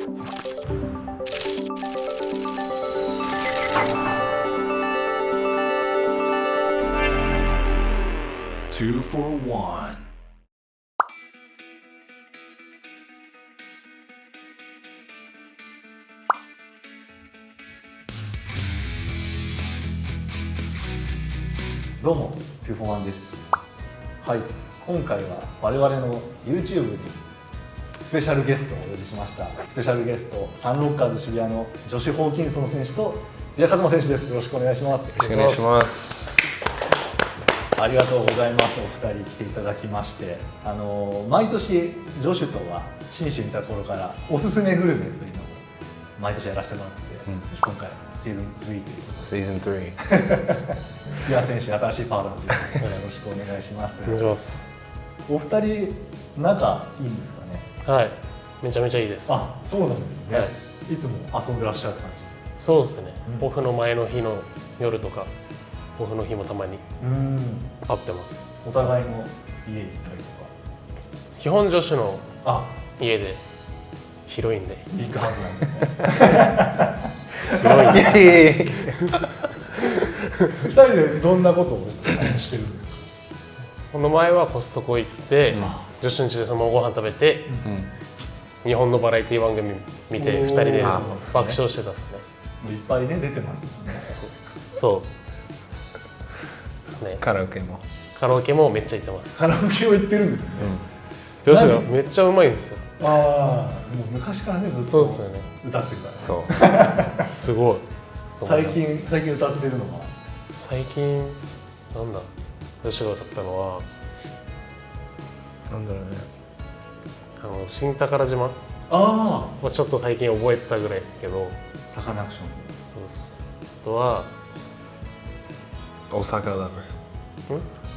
Two for one.どうも、2 for 1です。はい、今回は我々の YouTube にスペシャルゲストをお呼びしました。スペシャルゲスト、サンロッカーズ渋谷のジョシュ・ホーキンソン選手と津屋一球選手です。よろしくお願いします。よろしくお願いします。ありがとうございます。お二人来ていただきまして、毎年ジョシュとは信州にいた頃からおすすめグルメというのを毎年やらせてもらって、今回シーズン3というシーズン3。津屋選手、新しいパートナーということでよろしくお願いします。お願いします。お二人仲いいんですかね。はい、めちゃめちゃいいです。あ、そうなんですね。はい、いつも遊んでらっしゃる感じ。そうですね、オフの前の日の夜とかオフの日もたまに会ってます。お互いの家に行ったりとか。基本女子の家で広いんでビッグハウスなんでね。広いんで2人でどんなことをしてるんですか。この前はコストコ行って、女子の家でそのままご飯食べて、日本のバラエティ番組見て2人で爆笑してたっすね。いっぱいね出てますよね。そうね。カラオケもめっちゃ行ってます。カラオケを行ってるんですね。女子がめっちゃうまいんですよ。ああ、もう昔からねずっと歌ってるからね。そう。すごい。最近歌ってるのは。最近なんだ。女子が歌ったのはなんだろうね。新宝島。ああ。ちょっと最近覚えたぐらいですけど。サカナクション。そうです。あとは大阪ラバー。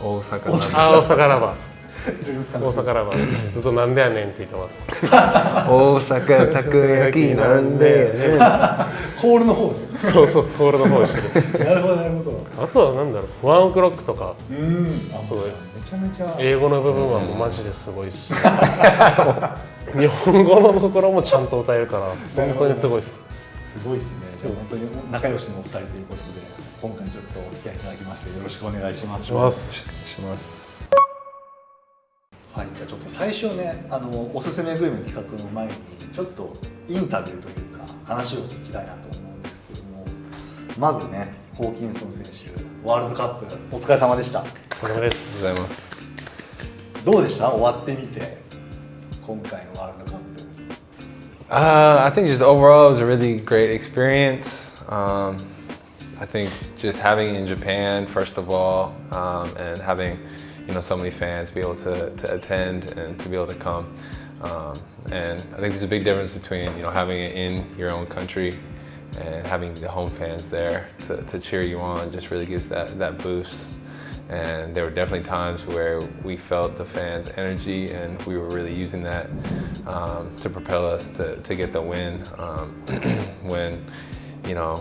大阪ラバー。あ、大阪ラバー。大阪ラバー。ずっとなんでやねんって言ってます。大阪たこ焼きなんでやねん。コールの方で。そう、コールの方してる。なるほどなるほど。あとはなんだろう、ワンオクロックとか。めちゃめちゃ。英語の部分はもうマジですごいし。日本語のところもちゃんと歌えるから本当にすごいです。すごいですね。じゃあ本当に仲良しのお二人ということで、今回ちょっとお付き合いいただきましてよろしくお願いします。します。はい、じゃあちょっと最初ね、おすすめグルメの企画の前にちょっとインタビューというか話を聞きたいなと思うんですけども、まずね、ホーキンソン選手、ワールドカップお疲れ様でした。お疲れ様です。ありがとうございます。どうでした？終わってみて今回のワールドカップ。I think just overall it was a really great experience. I think just having it in Japan, first of all, and having so many fans be able to attend and to be able to come. And I think there's a big difference between having it in your own country and having the home fans there to cheer you on. Just really gives that boost. And there were definitely times where we felt the fans' energy, and we were really using that to propel us to get the win. When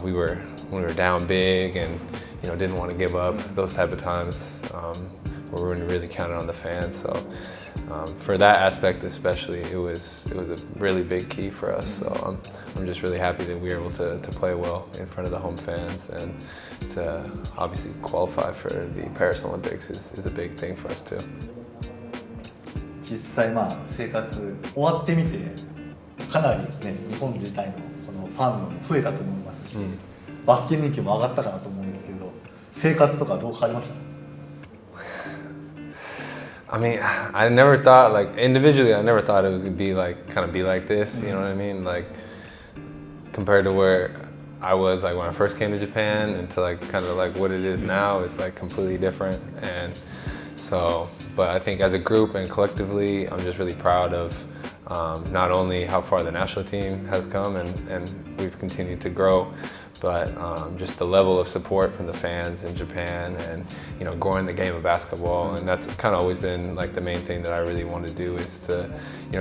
we were down big and didn't want to give up, those type of times where we really counted on the fans. So for that aspect especially, it was a really big key for us. So I'm just really happy that we were able to play well in front of the home fans, and to obviously qualify for the Paris Olympics is a big thing for us too. 実際生活終わってみてかなりね、日本自体のこのファンも増えたと思いますし、バスケ人気も上がったかなと思うんですけど、生活とかどう変わりました？ I mean, I never thought, like, individually, I never thought it was gonna be like this, you know what I mean? Like, compared to where I was like when I first came to Japan, and to like kind of like what it is now, is like completely different. And so, but I think as a group and collectively, I'm just really proud of not only how far the national team has come and we've continued to grow, but just the level of support from the fans in Japan, and growing the game of basketball. And that's kind of always been like the main thing that I really want to do, is to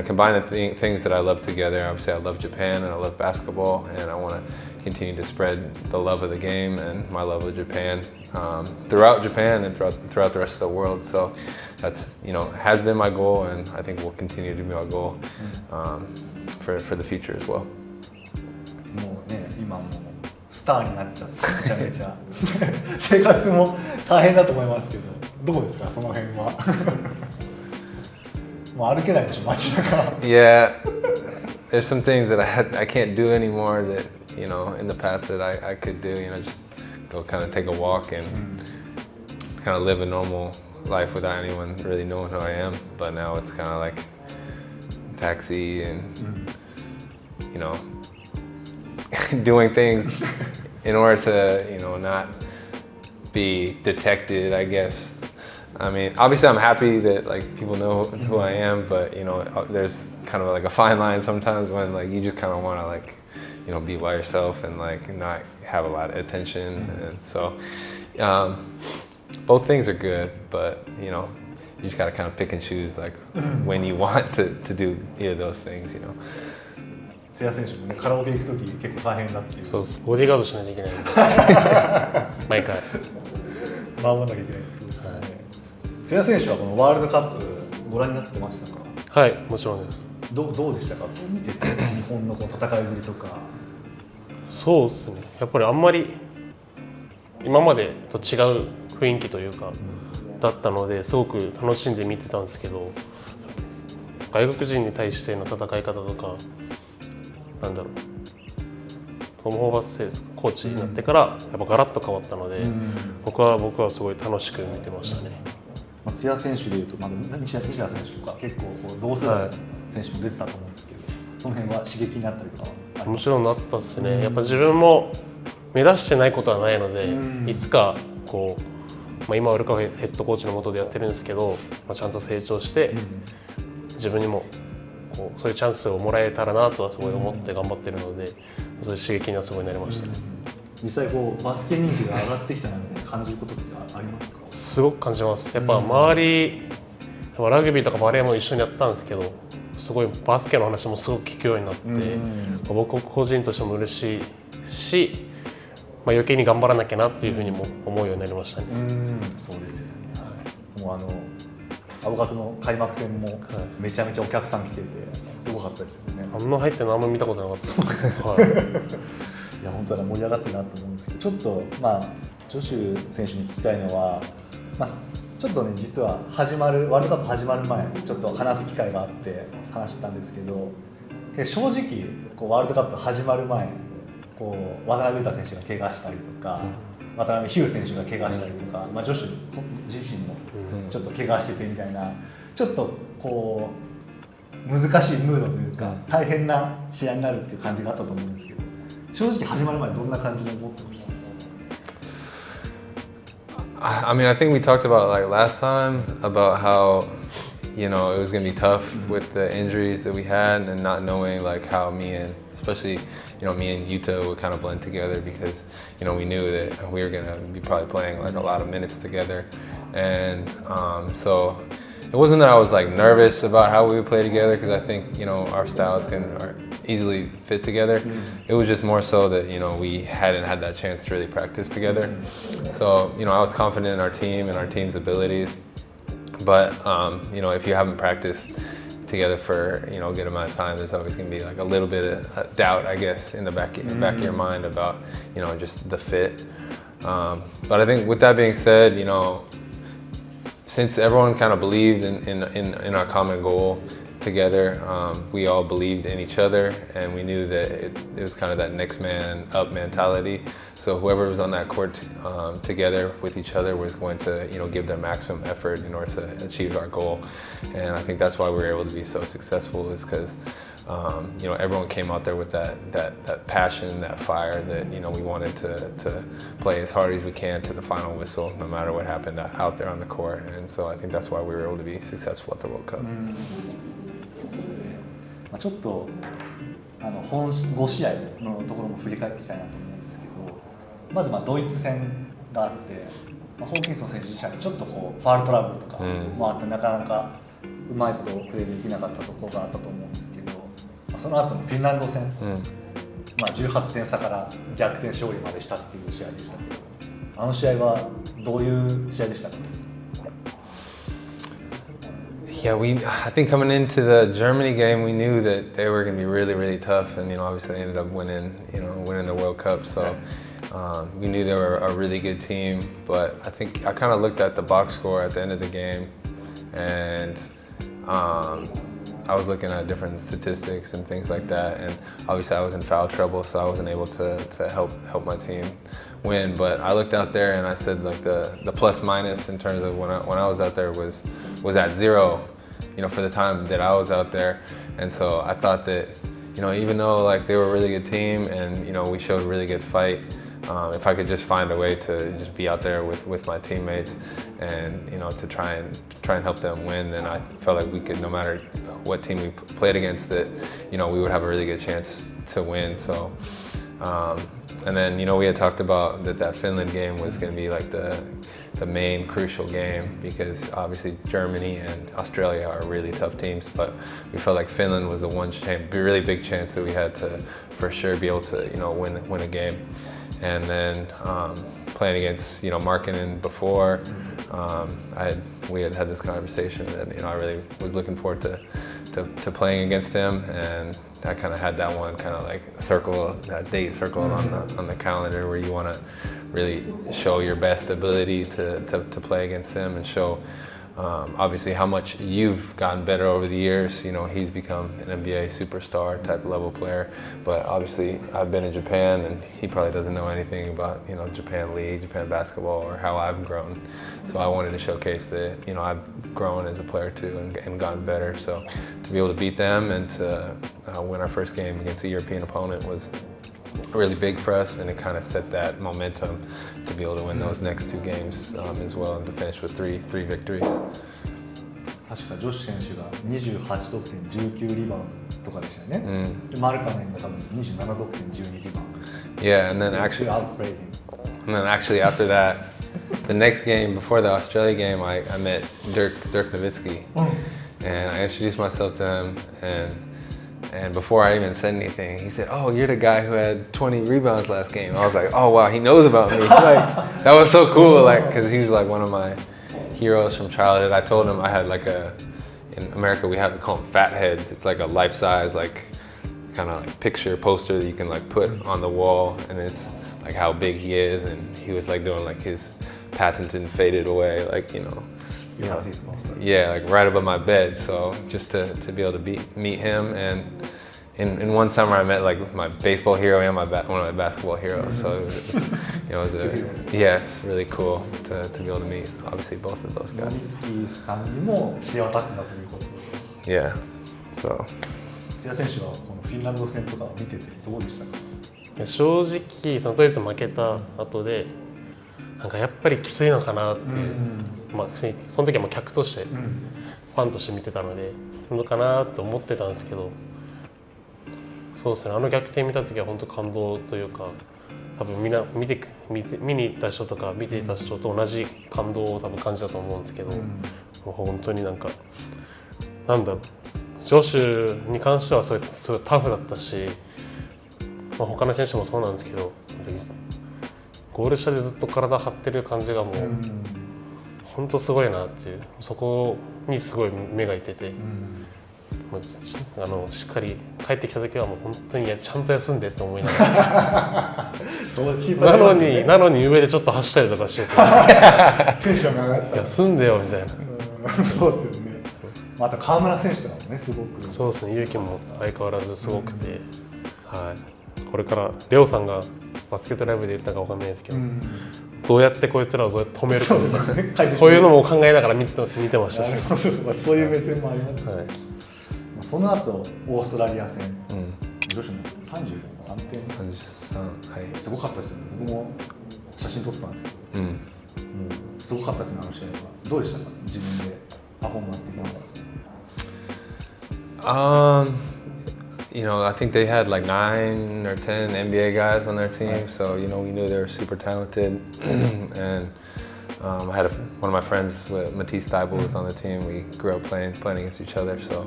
combine the things that I love together. Obviously I love Japan and I love basketball, and I want to continue to spread the love of the game and my love of Japan throughout Japan and throughout the rest of the world. So that's has been my goal, and I think will continue to be my goal for the future as well. もうね、今もうスターになっちゃってめちゃめちゃ生活も大変だと思いますけど、どうですかその辺は？もう歩けないでしょ街中。Yeah, there's some things that I can't do anymore that in the past that I could do. Just go kind of take a walk and kind of live a normal life without anyone really knowing who I am. But now it's kind of like taxi and doing things in order to not be detected, I guess. I mean, obviously I'm happy that like people know who I am, but there's kind of like a fine line sometimes when like you just kind of want to like be by yourself and like not have a lot of attention. And so both things are good, but you just gotta kind of pick and choose like when you want to do either of those things. 津屋選手もね、カラオケ行くとき結構大変だっていう。そうです。ボディーガードしないといけないんで毎回守らなきゃいけないってことですね。津屋選手はこのワールドカップご覧になってましたか？はい、もちろんです。どうでしたか？見てて日本のこう戦いぶりとか。そうですね。やっぱりあんまり今までと違う雰囲気というか、だったのですごく楽しんで見てたんですけど、外国人に対しての戦い方とか、なんだろう、トム・ホーバスコーチになってからやっぱガラッと変わったので、僕はすごい楽しく見てましたね。津屋選手でいうと、西田選手とか結構こう同世代の選手も出てたと思うんですけど、その辺は刺激になったりとかはもちろんなったですね。やっぱ自分も目指してないことはないので、いつかこう、今はルカヘッドコーチの下でやってるんですけど、ちゃんと成長して、自分にもこうそういうチャンスをもらえたらなとはすごい思って頑張ってるので、そういう刺激にはすごいなりましたね。実際こうバスケ人気が上がってきたなみたいな感じることってありますか？すごく感じます。やっぱ周り、ラグビーとかバレーも一緒にやったんですけど、すごいバスケの話もすごく聞くようになって、僕個人としても嬉しいし、余計に頑張らなきゃなっていうふうにも思うようになりましたね。そうですよね。もう青学の開幕戦もめちゃめちゃお客さん来ててすごかったですよね。あんな入ってるのあんまり見たことなかったです。いや本当は盛り上がってるなと思うんですけど、ちょっとジョシュ選手に聞きたいのは、ちょっとね実はワールドカップ始まる前ちょっと話す機会があって話してたんですけど、正直こうワールドカップ始まる前こう渡辺裕太選手が怪我したりとか、渡辺ヒュー選手が怪我したりとか、ジョシュ自身もちょっと怪我しててみたいな、ちょっとこう難しいムードというか大変な試合になるっていう感じがあったと思うんですけど、正直始まる前どんな感じで思ってました？ I mean, I think we talked about like last time about how it was gonna be tough with the injuries that we had and not knowing like how especially me and Yuta would kind of blend together because we knew that we were gonna be probably playing like a lot of minutes together, and so it wasn't that I was like nervous about how we would play together because I think our styles are easily fit together. It was just more so that we hadn't had that chance to really practice together. So I was confident in our team and our team's abilities, but if you haven't practiced together for a good amount of time, there's always going to be like a little bit of doubt, I guess, in the back of your mind about just the fit. But I think with that being said, since everyone kind of believed in our common goal together, we all believed in each other, and we knew that it was kind of that next man up mentality. So whoever was on that court together with each other was going to give their maximum effort in order to achieve our goal. And I think that's why we were able to be so successful, is because everyone came out there with that passion, that fire that we wanted to play as hard as we can to the final whistle, no matter what happened out there on the court. And so I think that's why we were able to be successful at the World Cup. そうですね。ちょっと本5試合のところも振り返っていきたいなと思うんですけど、まずドイツ戦があって、ホーキンソン選手自身にちょっとこうファウルトラブルとかもあって、なかなかうまいことをプレーできなかったところがあったと思うんですけど、その後のフィンランド戦、18点差から逆転勝利までしたっていう試合でしたけど、あの試合はどういう試合でしたか？ Yeah, I think coming into the Germany game, we knew that they were going to be really, really tough, and obviously they ended up winning the World Cup. So we knew they were a really good team. But I think I kind of looked at the box score at the end of the game, and I was looking at different statistics and things like that. And obviously I was in foul trouble, so I wasn't able to help my team win. But I looked out there and I said like the plus minus in terms of when I was out there was at 0, for the time that I was out there. And so I thought that, even though like they were a really good team and we showed a really good fight, if I could just find a way to just be out there with my teammates and to try and help them win, then I felt like we could, no matter what team we played against, that we would have a really good chance to win. So and then we had talked about that Finland game was going to be like the main crucial game, because obviously Germany and Australia are really tough teams, but we felt like Finland was the one really big chance that we had to for sure be able to win a game. And then playing against Markkanen before, we had this conversation that I really was looking forward to playing against him, and I kind of had that one kind of like that date circled on the calendar, where you want to really show your best ability to play against him and show obviously how much you've gotten better over the years. He's become an NBA superstar type level player, but obviously I've been in Japan and he probably doesn't know anything about Japan League, Japan basketball, or how I've grown. So I wanted to showcase that I've grown as a player too and gotten better. So to be able to beat them and to win our first game against a European opponent was really big for us, and it kind of set that momentum to be able to win those next 2 games as well, and to finish with three victories. 確かジョシュ選手が28得点19リバウンドとかでしたよね。でマルカネンが多分27得点12リバウンド。Yeah, and then actually after that, the next game before the Australia game, I met Dirk Nowitzki, and I introduced myself to him, and before I even said anything, he said, "Oh, you're the guy who had 20 rebounds last game." I was like, "Oh wow, he knows about me." Like, that was so cool, like, because he was like one of my heroes from childhood. I told him I had like in America we call them fat heads. It's like a life-size, like kind of like picture poster that you can like put on the wall, and it's like how big he is, and he was like doing like his patented faded away, like yeah, like right above my bed. So just to be able to meet him, and in one summer I met like my baseball hero and one of my basketball heroes. So it's really cool to be able to meet obviously both of those guys. ノビツキさんにも知れ渡ってたということ。Yeah. So 津屋選手はこのフィンランド戦とか見ててどうでしたか？いや正直ドイツ負けた後でなんかやっぱりきついのかなっていう、その時はもう客として、ファンとして見てたのでのかなと思ってたんですけど、そうですね、逆転見た時は本当感動というか、多分みんな見に行った人とか見ていた人と同じ感動を多分感じたと思うんですけど、もう本当になんだろう、ジョシュに関してはすごいタフだったし、他の選手もそうなんですけど、ゴール下でずっと体張ってる感じがもう本当すごいなっていう、そこにすごい目がいってて、しっかり帰ってきた時はもう本当にちゃんと休んでって思いながらなのに上でちょっと走ったりとかしててテンションが上がってた。休んでよみたいな。そうですよね。あと河村選手とかもね、すごく。そうですね、勇気も相変わらずすごくて、これからレオさんがバスケットライブで言ったかわかんないですけど、どうやってこいつらをどうやって止めるかとか、こういうのも考えながら見てましたし、そういう目線もありますね。その後オーストラリア戦、女子の33点、33、すごかったですよね。僕も写真撮ってたんですけど、もうすごかったですね、あの試合は。どうでしたか、自分でパフォーマンス的なのは。I think they had like 9 or 10 NBA guys on their team, so we knew they were super talented. And I had one of my friends, Matisse Thibault, was on the team. We grew up playing against each other, so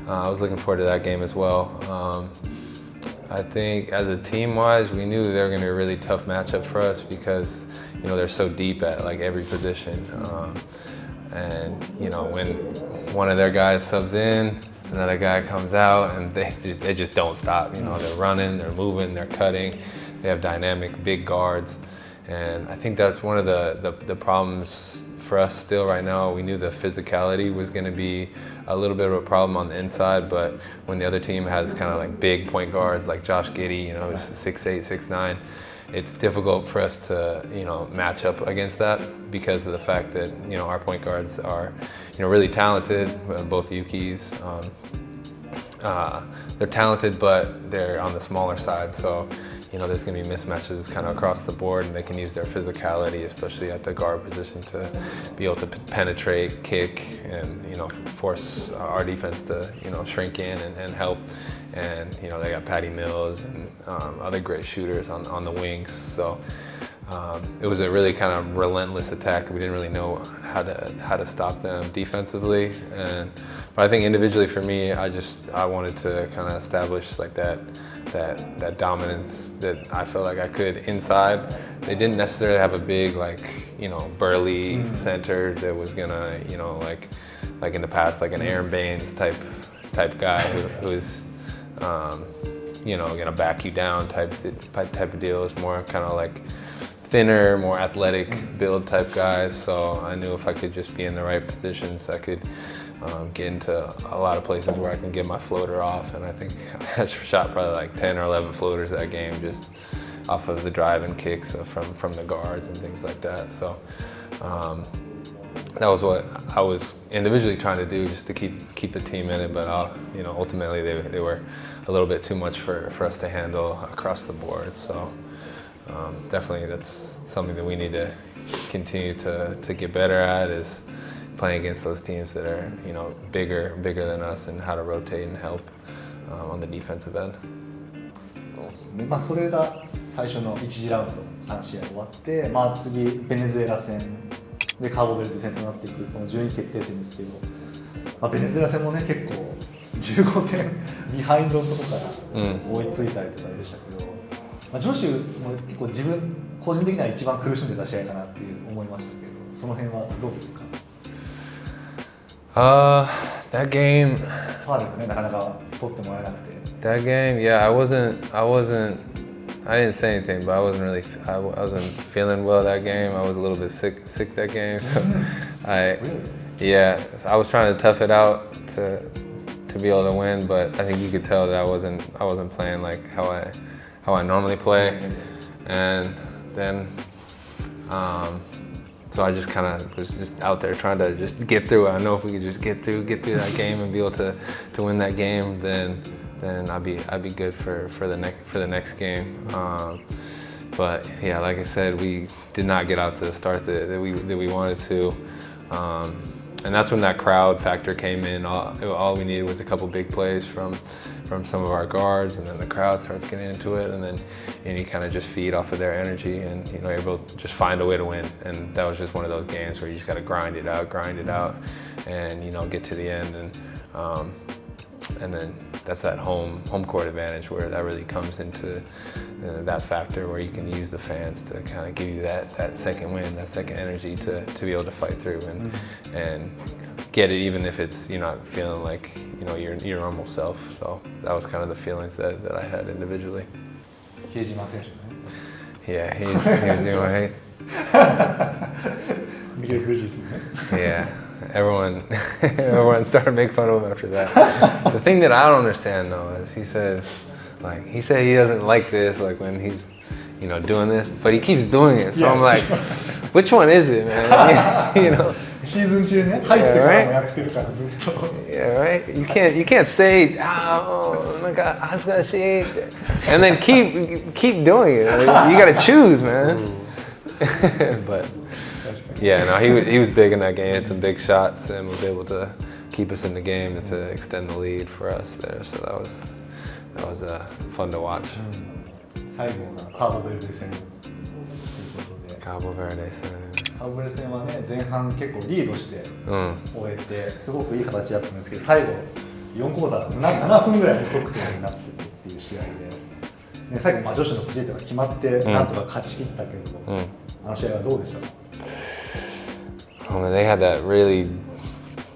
I was looking forward to that game as well. I think as a team-wise, we knew they were going to be a really tough matchup for us because they're so deep at like every position. And one of their guys subs in, another guy comes out, and they just don't stop. You know, they're running, they're moving, they're cutting. They have dynamic big guards, and I think that's one of the problems for us still right now. We knew the physicality was going to be a little bit of a problem on the inside, but when the other team has kind of like big point guards like Josh Giddey, you know, who's 6'8", 6'9", it's difficult for us to, you know, match up against that because of the fact that, you know, our point guards are, you know, really talented, both Yukis. They're talented, but they're on the smaller side, so you know, there's going to be mismatches kind of across the board, and they can use their physicality, especially at the guard position, to be able to penetrate, kick, and, you know, force our defense to, you know, shrink in and help. And, you know, they got Patty Mills and other great shooters on the wings. So it was a really kind of relentless attack. We didn't really know how to stop them defensively. But I think individually for me, I wanted to kind of establish like that dominance that I felt like I could inside. They didn't necessarily have a big, like, you know, burly center that was gonna, you know, like in the past, like an Aaron Baines type guy who's you know, gonna back you down type of deal. It's more kind of like thinner, more athletic build type guys. So I knew if I could just be in the right positions, I could get into a lot of places where I can get my floater off. And I think I shot probably like 10 or 11 floaters that game, just off of the drive and kicks from the guards and things like that. So that was what I was individually trying to do, just to keep the team in it. But you know, ultimately they were a little bit too much for us to handle across the board. So definitely that's something that we need to continue to get better at, is playing against those teams that are, you know, bigger than us, and how to rotate and help on the defensive end. そうですね。それが最初の1次ラウンド3試合終わって、次ベネズエラ戦でカーボベルデ戦となっていくこの順位決定戦ですけど、ベネズエラ戦もね、結構15点ビハインドのところから追いついたりとかでしたけど、ジョシュも結構自分個人的には一番苦しんでた試合かなっていう思いましたけど、その辺はどうですか？That game. ファウルがね、なかなか取ってもらえなくて。That game, yeah, I didn't say anything, but I wasn't feeling well that game. I was a little bit sick that game. So I was trying to tough it out to be able to win, but I think you could tell that I wasn't playing like how I normally play. And then so I just kind of was just out there trying to just get through it. I know if we could just get through that game and be able to win that game, then I'd be good for the next game. But yeah, like I said, we did not get out to the start that we wanted to. And that's when that crowd factor came in. All we needed was a couple big plays from some of our guards, and then the crowd starts getting into it, and then you kind of just feed off of their energy, and you know, you're able to just find a way to win. And that was just one of those games where you just got to grind it out, and you know, get to the end, and then that's that home court advantage where that really comes into that factor, where you can use the fans to kind of give you that second win, that second energy to be able to fight through and get it, even if it's you're not feeling like, you know, your normal self. So that was kind of the feelings that I had individually. Yeah, he was doing right. Yeah. Everyone started making fun of him after that. The thing that I don't understand though is he said he doesn't like this, like when he's, you know, doing this, but he keeps doing it. So I'm like, which one is it, man? You know. Yeah, right. You can't say oh my God, and then keep doing it. You gotta choose, man. But. Yeah, no, he was big in that game. Had some big shots and was able to keep us in the game and to extend the lead for us there. So that was fun to watch. 最後がカーボベルデ戦ということで。カーボベルデ戦。カーボベルデ戦はね、前半結構リードして終えて、すごくいい形だったんですけど、最後4クォーター7分ぐらいの得点になってっていう試合で、ね、最後女子のスリーとか決まってなんとか勝ち切ったけど、あの試合はどうでしたか？They had that really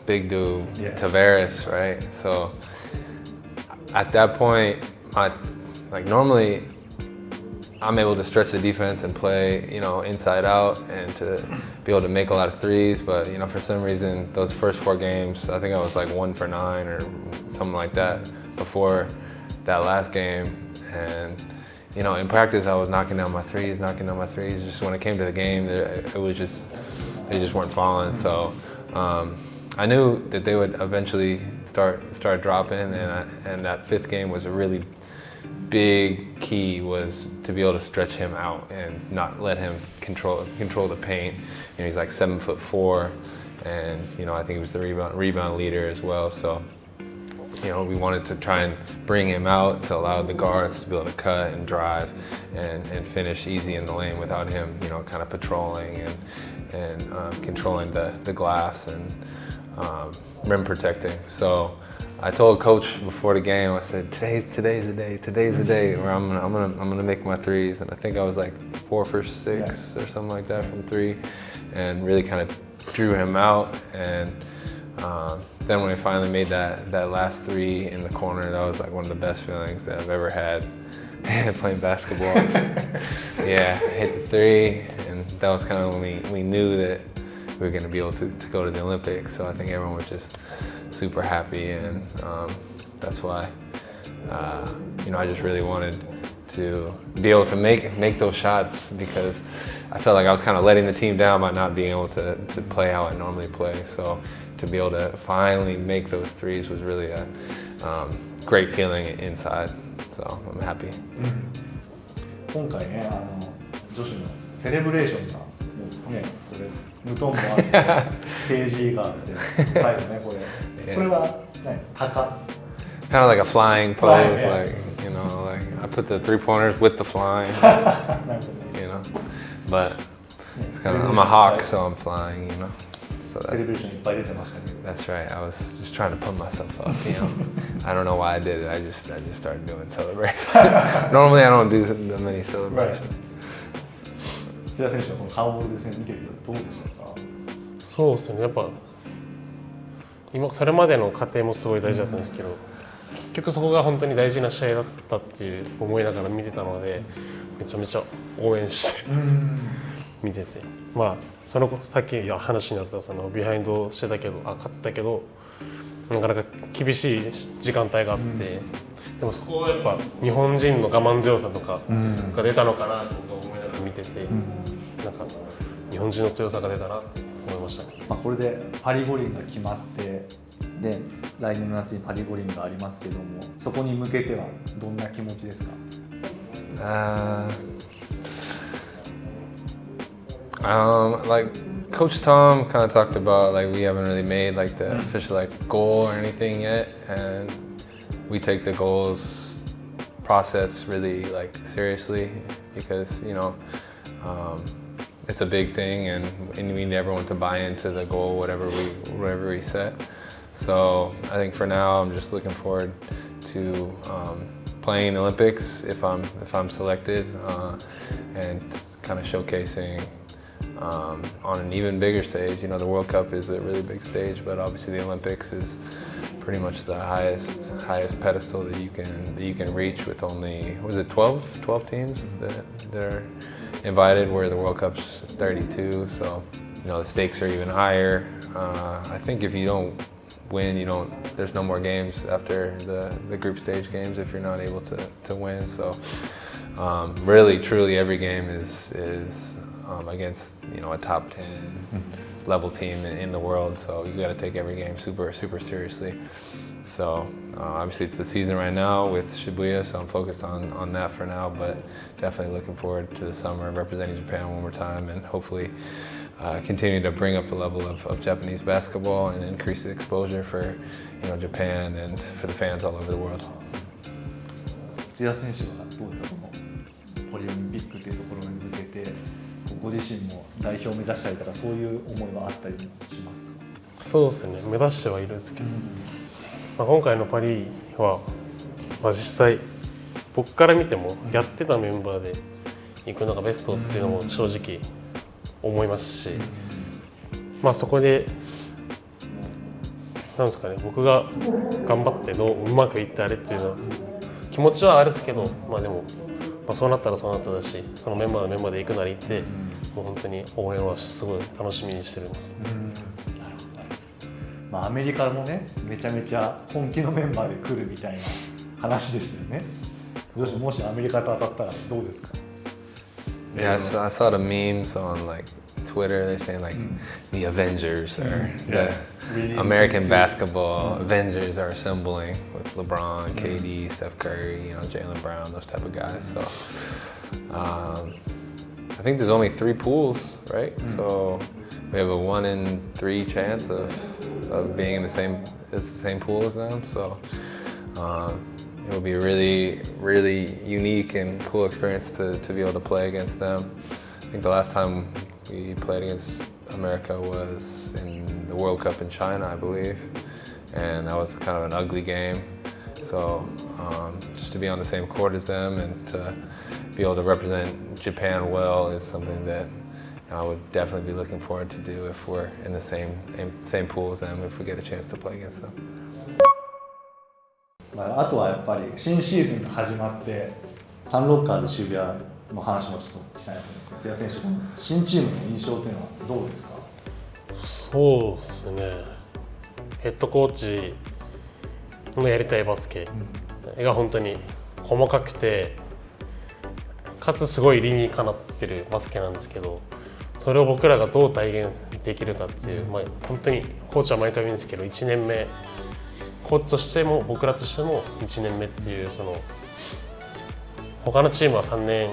big dude, Yeah. Tavares, right? So at that point, like normally I'm able to stretch the defense and play, you know, inside out and to be able to make a lot of threes. But, you know, for some reason, those first 4 games, I think I was like 1 for 9 or something like that before that last game. And, you know, in practice, I was knocking down my threes. Just when it came to the game, it was just, they just weren't falling. So I knew that they would eventually start dropping. And that 5th game was a really big key, was to be able to stretch him out and not let him control the paint. You know, he's like 7'4", and you know, I think he was the rebound leader as well. So, you know, we wanted to try and bring him out to allow the guards to be able to cut and drive and finish easy in the lane without him, you know, kind of patrolling and controlling the glass and rim protecting. So I told Coach before the game, I said, today's the day where I'm gonna make my threes, and I think I was like 4 for 6 or something like that from 3, and really kind of drew him out. And then when I finally made that last 3 in the corner, that was like one of the best feelings that I've ever had playing basketball. Yeah, hit the 3, and that was kind of when we knew that we were going to be able to go to the Olympics. So I think everyone was just super happy, and that's why you know, I just really wanted to be able to make those shots, because I felt like I was kind of letting the team down by not being able to play how I normally play. So to be able to finally make those threes was really a great feeling inside. So I'm happy. 今回ね、女子のセレブレーションがもうね、これ無トンボあって、KG があって、最後ね、これは何？鷹。Kind of like a flying pose, yeah. like, you know, like I put the 3-pointers with the flying, you know. But I'm a hawk, so I'm flying, you know. So セレブレーションいっぱい出てましたけど。 that's right. I was just trying to pump myself up, you know. I don't know why I did it. I just started doing celebrations. Normally I don't do many celebrations. 津屋選手のこの顔ボールですね、見ててどうでしたか？そうですね、やっぱ今それまでの過程もすごい大事だったんですけど、結局そこが本当に大事な試合だったっていう思いながら見てたので、めちゃめちゃ応援して見てて、まあそのさっき話になったそのビハインドしてたけど、勝ったけどなかなか厳しい時間帯があって、でもそこはやっぱ日本人の我慢強さとかが出たのかなと思いながら見てて、なんか日本人の強さが出たなって思いましたね。まあこれでパリ五輪が決まって、で来年の夏にパリ五輪がありますけども、そこに向けてはどんな気持ちですか？Like Coach Tom kind of talked about, like we haven't really made like the official like goal or anything yet, and we take the goals process really like seriously, because you know it's a big thing, and we need everyone to buy into the goal, whatever we set. So I think for now I'm just looking forward to playing Olympics if I'm selected, and kind of showcasing on an even bigger stage. You know, the World Cup is a really big stage, but obviously the Olympics is pretty much the highest pedestal that you can reach, with only, was it 12 teams that are invited, where the World Cup's 32. So you know, the stakes are even higher. I think if you don't win, there's no more games after the group stage games if you're not able to win. So really truly every game is against a top 10 level team in the world, so you got to take every game super seriously. So obviously it's the season right now with Shibuya, so I'm focused on that for now, but definitely looking forward to the summer, representing Japan one more time, and hopefully continue to bring up the level of Japanese basketball and increase the exposure for Japan and for the fans all over the world. 津屋選手はどうですか、このパリオリンピックというところに向けてご自身も代表を目指したりとか、そういう思いはあったりしますか？そうですね、目指してはいるんですけど、今回のパリは、実際僕から見てもやってたメンバーで行くのがベストっていうのも正直思いますし、そこでなんですかね、僕が頑張ってうまくいってあれっていうのは気持ちはあるんですけど、まあでも、そうなったらそうなっただし、そのメンバーで行くなら行って、もう本当に応援はすごい楽しみにしてます。なるほど。アメリカもね、めちゃめちゃ本気のメンバーで来るみたいな話でしたよね。もしアメリカと当たったらどうですか？ Yeah, so I saw the memes on like Twitter. They're saying like the Avengers or the American basketball Avengers are assembling with LeBron, KD, Steph Curry, Jaylen Brown, those type of guys. So I think there's only 3 pools, right? So we have a 1 in 3 chance of being in the same pool as them. So it will be a really unique and cool experience to be able to play against them. I think the last time we played against America was in the World Cup in China, I believe, and that was kind of an ugly game. So just to be on the same court as them and to be able to represent Japan well is something that I would definitely be looking forward to do if we're in the same pool as them, if we get a chance to play against them. あとはやっぱり新シーズンが始まってサンロッカーズ渋谷の話もちょっとしたいなと思うんですけど、津屋選手の新チームの印象というのはどうですか？そうですね、ヘッドコーチのやりたいバスケが本当に細かくてかつすごい理にかなってるバスケなんですけど、それを僕らがどう体現できるかっていう、本当にコーチは毎回言うんですけど、1年目コーチとしても僕らとしても1年目っていう、その他のチームは3年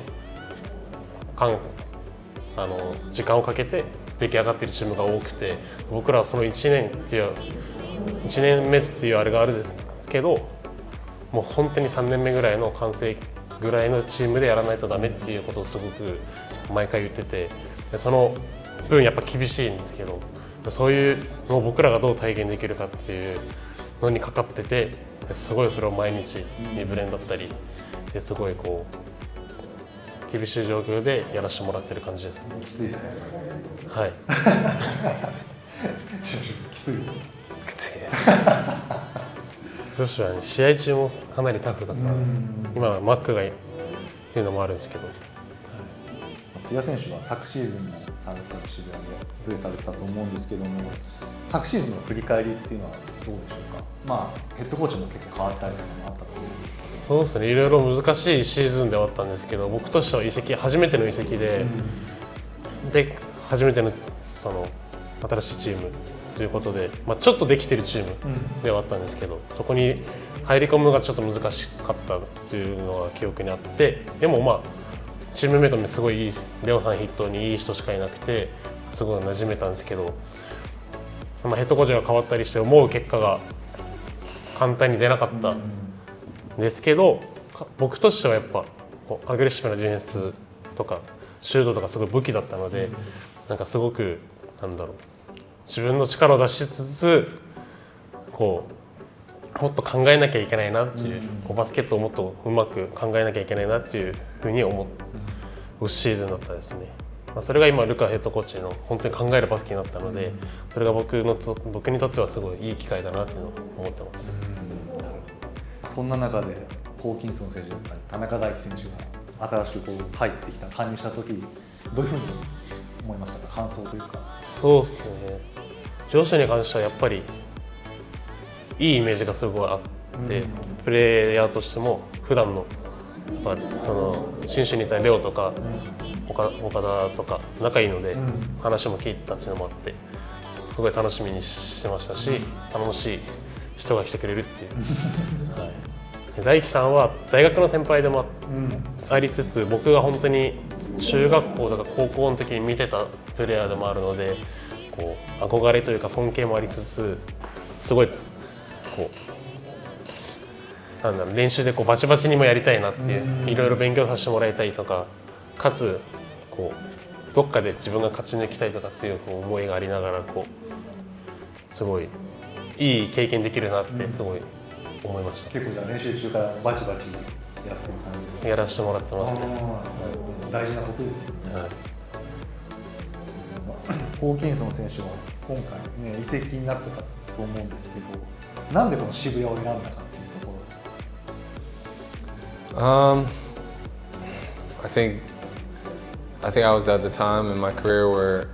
間時間をかけて出来上がっているチームが多くて、僕らはその1年目っていうあれがあるんですけど、もう本当に3年目ぐらいの完成ぐらいのチームでやらないとダメっていうことをすごく毎回言ってて、その分やっぱ厳しいんですけど、そういうのを僕らがどう体現できるかっていうのにかかってて、すごいそれを毎日2ブレンだったりですごいこう厳しい状況でやらせてもらってる感じですね。きついですね。はい。きついです。きついです。女子はね、試合中もかなりタフだから、今はマックがいるっていうのもあるんですけど。津屋選手は昨シーズンもサンロッカーズ渋谷でプレーされてたと思うんですけども、昨シーズンの振り返りっていうのはどうでしょうか？ヘッドコーチも結構変わったりとかもあったと思うんですけど。そうですね、いろいろ難しいシーズンではあったんですけど、僕としては初めての移籍で、初めてのその新しいチームということで、ちょっとできてるチームではあったんですけど、そこに入り込むのがちょっと難しかったというのが記憶にあって、でもチームメイトもすごいいい、レオさん筆頭にいい人しかいなくてすごい馴染めたんですけど、ヘッドコーチが変わったりして思う結果が簡単に出なかったんですけど、僕としてはやっぱアグレッシブなディフェンスとかシュートとかすごい武器だったので、なんかすごく自分の力を出しつつもっと考えなきゃいけないなっていう、バスケットをもっとうまく考えなきゃいけないなっていうふうに思うシーズンだったですね。それが今ルカヘッドコーチの本当に考えるバスケになったので、それが僕にとってはすごいいい機会だなっていうのを思ってます。そんな中でホーキンソン選手だったり田中大輝選手が新しく入ってきた加入した時どういうふうに思いましたか？感想というか。そうですね、上司に関してはやっぱりいいイメージがすごいあって、プレイヤーとしても普段のその信州にいたレオとか岡田とか仲いいので、話も聞いてたっていうのもあってすごい楽しみにしてましたし、楽しい人が来てくれるっていう、はい、大輝さんは大学の先輩でもありつつ、僕が本当に中学校とか高校の時に見てたプレイヤーでもあるので、憧れというか尊敬もありつつ、すごい練習でバチバチにもやりたいなっていう、いろいろ勉強させてもらいたいとか、かつどっかで自分が勝ち抜きたいとかっていう思いがありながら、すごいいい経験できるなってすごい思いました。結構じゃあ練習中からバチバチやってる感じですか？やらせてもらってますね。大事なことですよね。はい、ホーキンソン選手は今回、移籍になったと思うんですけど、なんでこの渋谷を選んだかっていうところ。I think I was at the time in my career where,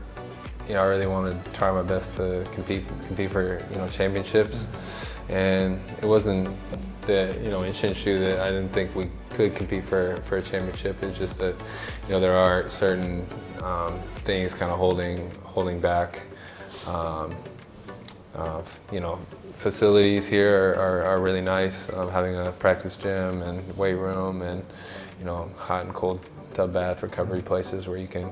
I really wanted to try my best to compete for, championships, and it wasn't that, in Shinshu that I didn't think we could compete for a championship. It's just that, there are certain things kind of holding back. Facilities here are really nice. Having a practice gym and weight room and, hot and cold tub bath recovery places where you can,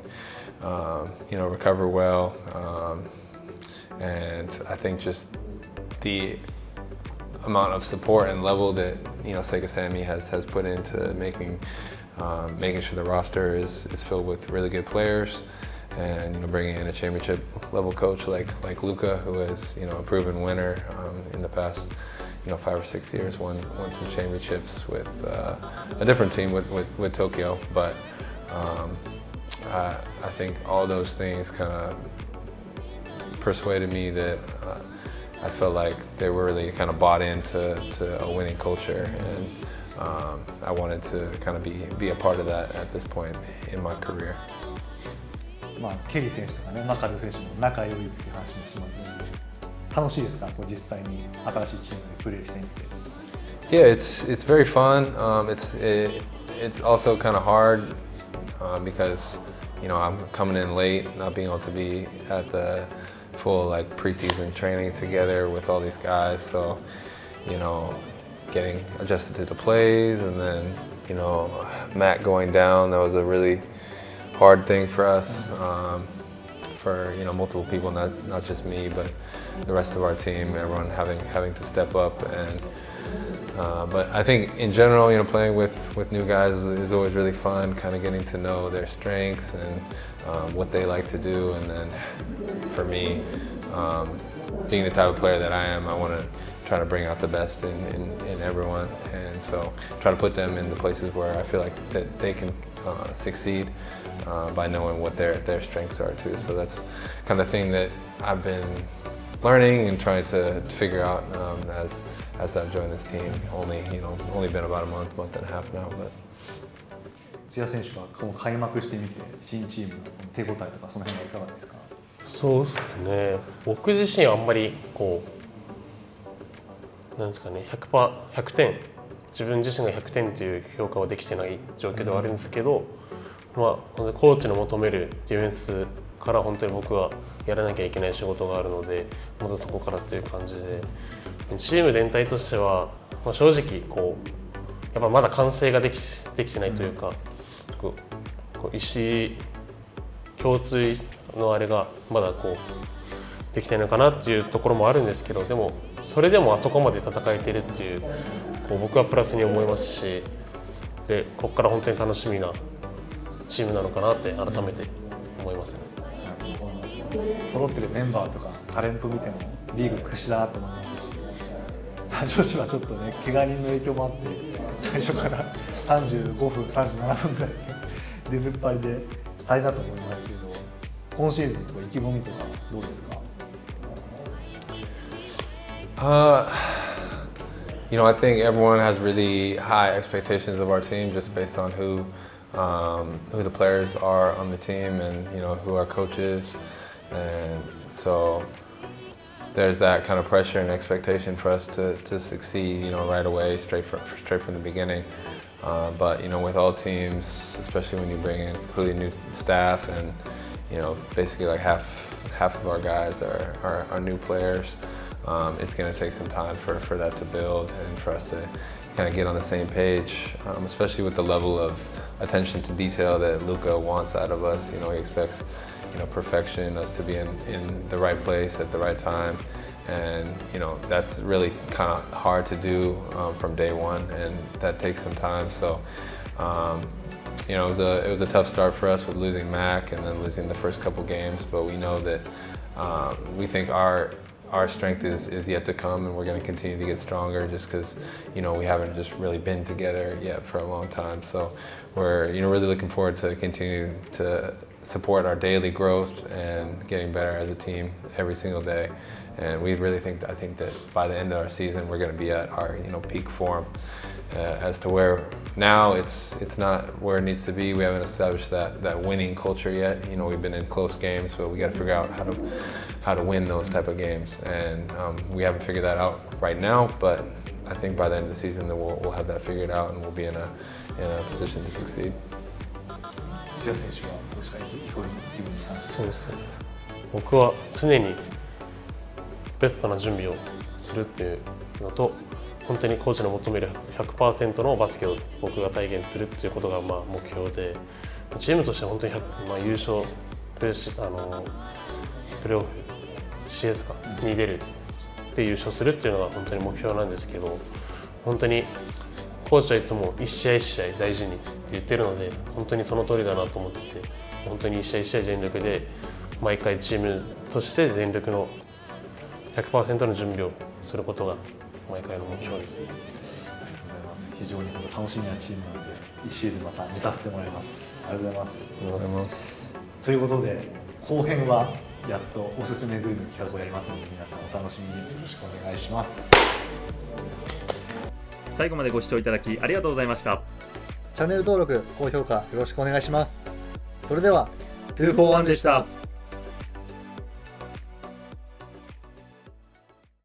recover well. And I think just the amount of support and level that, Sega Sammy has put into making sure the roster is filled with really good players. And bringing in a championship level coach like Luca, who is a proven winner in the past 5 or 6 years, won some championships with a different team with Tokyo. But I think all those things kind of persuaded me that I felt like they were really kind of bought into a winning culture, and I wanted to kind of be a part of that at this point in my career. ケリー選手とかね、マカル選手も仲良いっていう話もしますので、楽しいですか、こう実際に新しいチームでプレーしてみて。Yeah, it's very fun. It's also kind of hard because I'm coming in late, not being able to be at the full preseason training together with all these guys. So, getting adjusted to the plays, and then Matt going down, that was a really hard thing for us, for multiple people, not just me, but the rest of our team, everyone having to step up. And but I think in general, playing with new guys is always really fun, kind of getting to know their strengths and what they like to do. And then for me, being the type of player that I am, I want to try to bring out the best in everyone, and so try to put them in the places where I feel like that they can succeed by knowing what their strengths are too. So that's kind of thing that I've been learning and trying to figure out as I've joined this team. Only been about a month and a half now. But 津屋選手はこの開幕してみて新チームの手応えとかその辺はいかがですか？そうですね。僕自身はあんまりなんですかね、100点、自分自身が100点という評価はできてない状況ではあるんですけど、コーチの求めるディフェンスから本当に僕はやらなきゃいけない仕事があるので、まずそこからという感じで、チーム全体としては、正直やっぱまだ完成ができてないというか、意思共通のあれがまだできてないのかなっていうところもあるんですけど、でもそれでもあそこまで戦えてるっていう、僕はプラスに思いますし、でここから本当に楽しみなチームなのかなって改めて思いますね。揃ってるメンバーとかタレント見てもリーグ屈指だなと思いますし、女子はちょっとね怪我人の影響もあって最初から35分37分ぐらい出ずっぱりで大変だと思いますけど、今シーズン意気込みとかどうですか？I think everyone has really high expectations of our team just based on who the players are on the team, and who our coach is, and so there's that kind of pressure and expectation for us to succeed, right away, straight from the beginning. But with all teams, especially when you bring in completely new staff, and basically half of our guys are new players. It's going to take some time for that to build and for us to kind of get on the same page, especially with the level of attention to detail that Luca wants out of us. He expects perfection, us to be in the right place at the right time, and that's really kind of hard to do from day one, and that takes some time. So it was a tough start for us with losing Mac and then losing the first couple games, but we know that we think our strength is yet to come, and we're going to continue to get stronger just because we haven't just really been together yet for a long time. So we're really looking forward to continue to support our daily growth and getting better as a team every single day, And we really I think that by the end of our season, we're going to be at our peak form. As to where now it's not where it needs to be. We haven't established that winning culture yet. We've been in close games, but we got to figure out how to win those type of games. And we haven't figured that out right now. But I think by the end of the season, we'll have that figured out, and we'll be in a position to succeed. 津屋選手はどうですか、意気込みに関して。そうですね。僕は常にベストな準備をするっていうのと、本当にコーチの求める 100% のバスケを僕が体現するっていうことが目標で、チームとしては本当に優勝プレーオフ CS かに出るで優勝するっていうのが本当に目標なんですけど、本当にコーチはいつも一試合一試合大事にって言ってるので、本当にその通りだなと思ってて、本当に一試合一試合全力で毎回チームとして全力の 100% の準備をすることが毎回の目標ですね。ありがとうございます。非常に楽しみなチームなので、1シーズンまた見させてもらいます。ありがとうございます。ありがとうございます。ということで、後編はやっとおすすめグルメの企画をやりますので、皆さんお楽しみによろしくお願いします。最後までご視聴いただきありがとうございました。チャンネル登録、高評価よろしくお願いします。それでは、2for1でした。